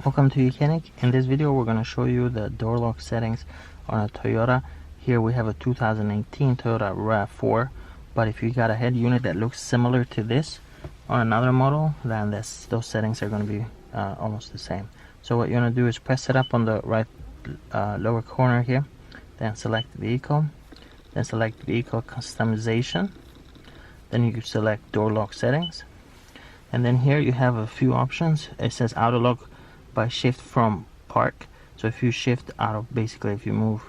Welcome to YOUCANIC. In this video we're going to show you the door lock settings on a Toyota. Here we have a 2018 Toyota Rav4, but if you got a head unit that looks similar to this on another model, then those settings are going to be almost the same. So what you're going to do is press it up on the right lower corner here, then select vehicle, then select vehicle customization, then you can select door lock settings, and then here you have a few options. It says auto lock by shift from park. So if you shift out of, basically if you move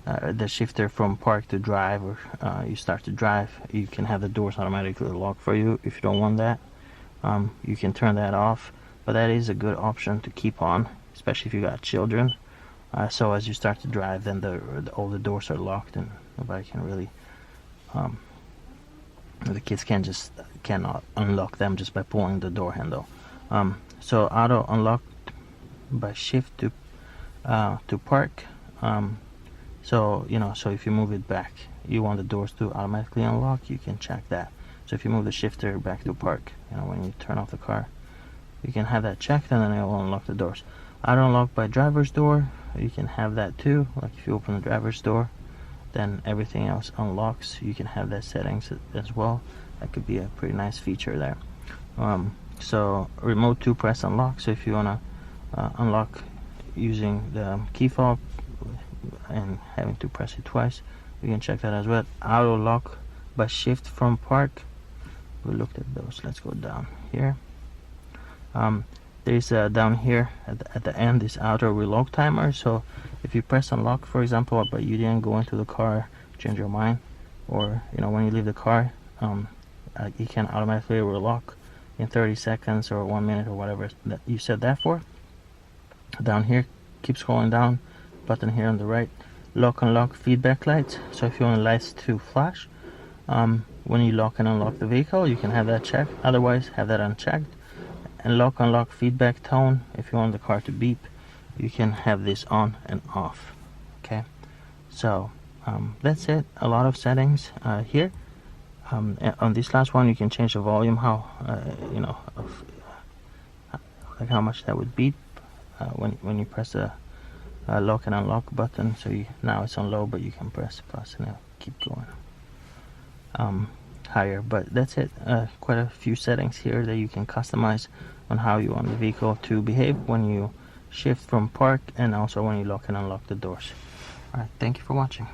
the shifter from park to drive, or you start to drive, you can have the doors automatically lock for you. If you don't want that, you can turn that off, but that is a good option to keep on, especially if you got children. So as you start to drive, then all the doors are locked and nobody can really the kids cannot unlock them just by pulling the door handle. So auto unlock by shift to park. So if you move it back, you want the doors to automatically unlock, you can check that. So if you move the shifter back to park, when you turn off the car, you can have that checked, and then it will unlock the doors. Auto unlock by driver's door, you can have that too. Like if you open the driver's door, then everything else unlocks. You can have that settings as well. That could be a pretty nice feature there. So remote to press unlock. So if you want to unlock using the key fob and having to press it twice, you can check that as well. Auto lock by shift from park. We looked at those. Let's go down here. There's down here at the end is auto relock timer. So if you press unlock, for example, but you didn't go into the car, change your mind, or when you leave the car, you can automatically relock in 30 seconds or 1 minute or whatever that you set that for. Down here, keep scrolling down, button here on the right, lock unlock feedback lights. So if you want the lights to flash when you lock and unlock the vehicle, you can have that checked, otherwise have that unchecked. And lock unlock feedback tone, if you want the car to beep, you can have this on and off. Okay, so that's it. A lot of settings here. On this last one, you can change the volume, like how much that would beep when you press the lock and unlock button. So now it's on low, but you can press plus and it'll keep going higher. But that's it. Quite a few settings here that you can customize on how you want the vehicle to behave when you shift from park, and also when you lock and unlock the doors. Alright, thank you for watching.